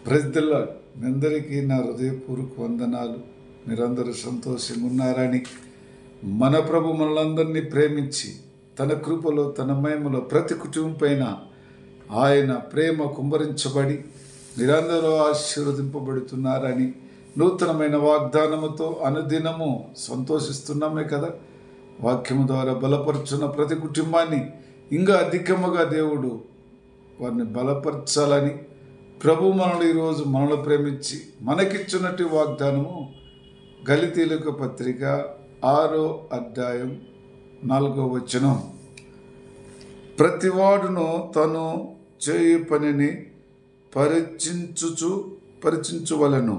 Praise the lord. మీ అందరికీ నా హృదయపూర్వక వందనాలు. మీరందరూ సంతోషంగా ఉన్నారని, మన ప్రభు మనలందరినీ ప్రేమించి తన కృపలో తన మహిమలో ప్రతి కుటుంబం పైన ఆయన ప్రేమ కుమ్మరించబడి మీరందరూ ఆశీర్వదింపబడుతున్నారని నూతనమైన వాగ్దానముతో అనుదినము సంతోషిస్తున్నామే కదా. వాక్యము ద్వారా బలపరుచున్న ప్రతి కుటుంబాన్ని ఇంకా అధికముగా దేవుడు వారిని బలపరచాలని ప్రభు మనల్ని ఈరోజు మనల్ని ప్రేమించి మనకిచ్చినట్టు వాగ్దానము గలితీయులకు పత్రిక 6వ అధ్యాయం 4వ వచనం. ప్రతివాడును తను చేయు పనిని పరీక్షించువలెను.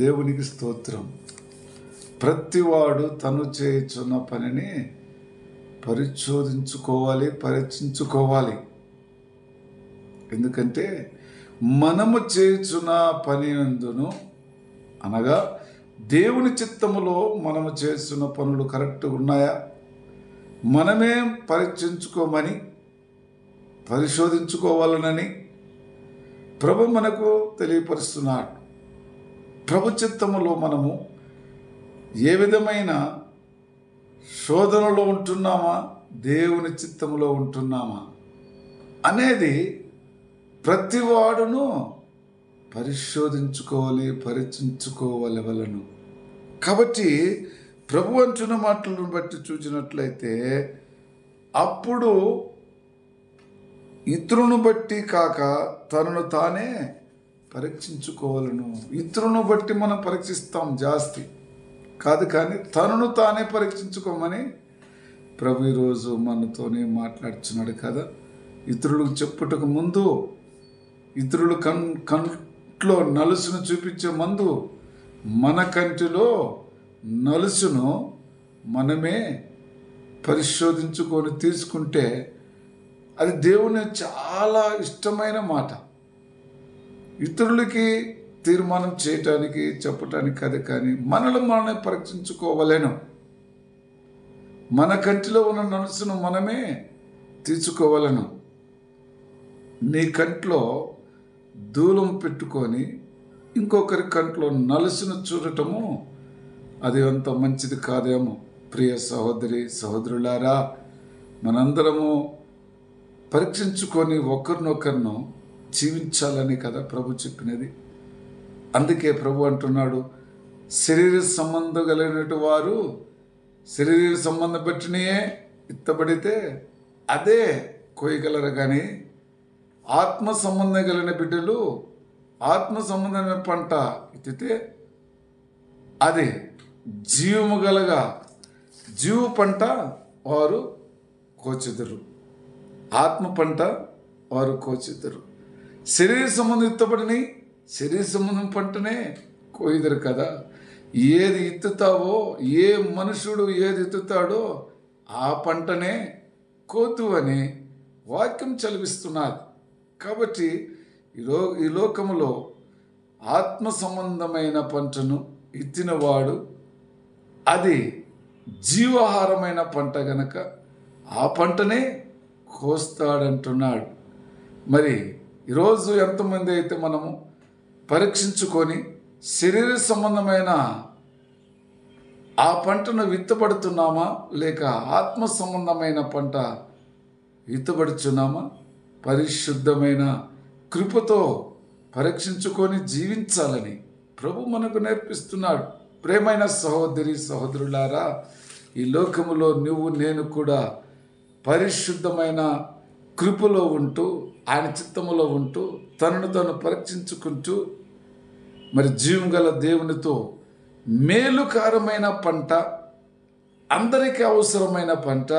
దేవునికి స్తోత్రం. ప్రతివాడు తను చేయుచున్న పనిని పరీక్షించుకోవాలి. ఎందుకంటే మనము చేయుచున్న పని నందును, అనగా దేవుని చిత్తములో మనము చేస్తున్న పనులు కరెక్ట్గా ఉన్నాయా, మనమే పరిశోధించుకోవాలనని ప్రభు మనకు తెలియపరుస్తున్నాడు. ప్రభు చిత్తములో మనము ఏ విధమైన శోధనలో ఉంటున్నామా, దేవుని చిత్తములో ఉంటున్నామా అనేది ప్రతివాడును పరీక్షించుకోవలెను. కాబట్టి ప్రభు అంటున్న మాటలను బట్టి చూసినట్లయితే అప్పుడు ఇతరులను బట్టి కాక తనను తానే పరీక్షించుకోవాలను. ఇతరులను బట్టి మనం పరీక్షిస్తాం జాస్తి కాదు, కానీ తనను తానే పరీక్షించుకోమని ప్రభు ఈరోజు మనతోనే మాట్లాడుతున్నాడు కదా. ఇతరులకు చెప్పుటకు ముందు, ఇతరులు కంట్లో నలుసును చూపించే ముందు మన కంటిలో నలుసును మనమే పరిశోధించుకొని తీసుకుంటే అది దేవుని చాలా ఇష్టమైన మాట. ఇతరులకి తీర్మానం చేయటానికి చెప్పటానికి కాదు, కానీ మనల్ని పరీక్షించుకోవలేను. మన కంటిలో ఉన్న నలుసును మనమే తీసుకోవలను. నీ కంట్లో దూలం పెట్టుకొని ఇంకొకరి కంట్లో నలుసును చూడటము అది అంత మంచిది కాదేమో. ప్రియ సహోదరి సహోదరులారా, మనందరము పరీక్షించుకొని ఒకరినొకరిను జీవించాలని కదా ప్రభు చెప్పినది. అందుకే ప్రభు అంటున్నాడు, శరీర సంబంధం కలిగినట్టు వారు శరీర సంబంధం బట్టినే ఇత్తబడితే అదే కోయగలరు, కానీ ఆత్మ సంబంధం కలిగిన బిడ్డలు ఆత్మ సంబంధమైన పంట ఎత్తితే అది జీవ పంట వారు కోచెదరు, ఆత్మ పంట వారు కోచెదరు. శరీర సంబంధం ఎత్తబడిని శరీర సంబంధం పంటనే కోయిదరు కదా. ఏది ఎత్తుతావో, ఏ మనుషుడు ఏది ఎత్తుతాడో ఆ పంటనే కోతు అని వాక్యం చదివిస్తున్నారు. కాబట్టి ఈ లోకములో ఆత్మ సంబంధమైన పంటను ఎత్తినవాడు అది జీవాహారమైన పంట గనక ఆ పంటనే కోస్తాడంటున్నాడు. మరి ఈరోజు ఎంతమంది అయితే మనము పరీక్షించుకొని శరీర సంబంధమైన ఆ పంటను విత్తబడుతున్నామా, లేక ఆత్మ సంబంధమైన పంట విత్తబడుచున్నామా? పరిశుద్ధమైన కృపతో పరీక్షించుకొని జీవించాలని ప్రభు మనకు నేర్పిస్తున్నాడు. ప్రేమైన సహోదరి సహోదరులారా, ఈ లోకములో నువ్వు నేను కూడా పరిశుద్ధమైన కృపలో ఉంటూ, ఆయన చిత్తములో ఉంటూ, తనను తాను పరీక్షించుకుంటూ, మరి జీవం గల దేవునితో మేలుకారమైన పంట, అందరికీ అవసరమైన పంట,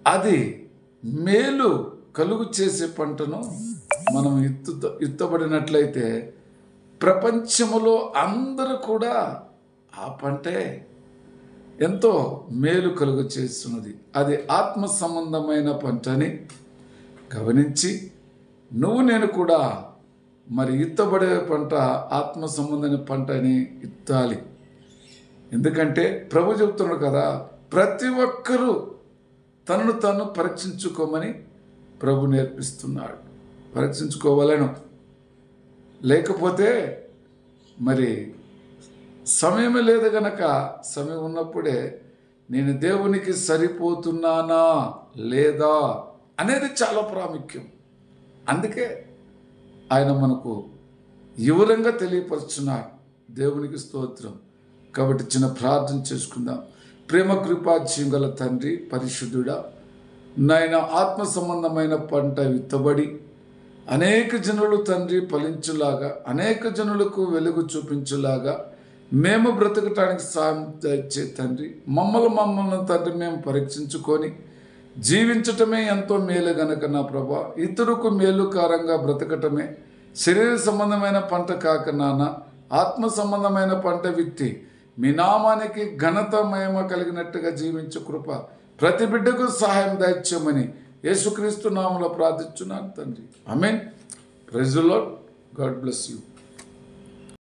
అది మేలు కలుగు చేసే పంటను మనం ఎత్తబడినట్లయితే ప్రపంచములో అందరూ కూడా ఆ పంటే ఎంతో మేలు కలుగు చేస్తున్నది. అది ఆత్మ సంబంధమైన పంటని గమనించి నువ్వు నేను కూడా మరి ఎత్తబడే పంట ఆత్మ సంబంధమైన పంటని ఎత్తాలి. ఎందుకంటే ప్రభు చెబుతున్నాడు కదా, ప్రతి ఒక్కరూ తనను తాను పరీక్షించుకోమని ప్రభు నేర్పిస్తున్నాడు. పరీక్షించుకోవాలను. లేకపోతే మరి సమయం లేదు గనక సమయం ఉన్నప్పుడే నేను దేవునికి సరిపోతున్నానా లేదా అనేది చాలా ప్రాముఖ్యం. అందుకే ఆయన మనకు వివరంగా తెలియపరుచున్నారు. దేవునికి స్తోత్రం. కాబట్టి చిన్న ప్రార్థన చేసుకుందాం. ప్రేమ కృపాజ్యం గల తండ్రి, పరిశుద్ధుడా, నాయన ఆత్మ సంబంధమైన పంట విత్తబడి అనేక జనులు తండ్రి ఫలించులాగా, అనేక జనులకు వెలుగు చూపించులాగా మేము బ్రతకటానికి సాయం దయచే తండ్రి. మమ్మల్ని తండ్రి మేము పరీక్షించుకొని జీవించటమే ఎంతో మేలు గనక నా ప్రభా, ఇతరులకు మేలుకారంగా బ్రతకటమే శరీర సంబంధమైన పంట కాక నాన్న, ఆత్మ సంబంధమైన పంట విత్తి మీ నామానికి ఘనత మహిమ కలిగినట్టుగా జీవించే కృప ప్రతి బిడ్డకు సహాయం దయచేయమని యేసుక్రీస్తు నామములో ప్రార్థిస్తున్నాను తండ్రి. Amen. Praise the lord. God bless you.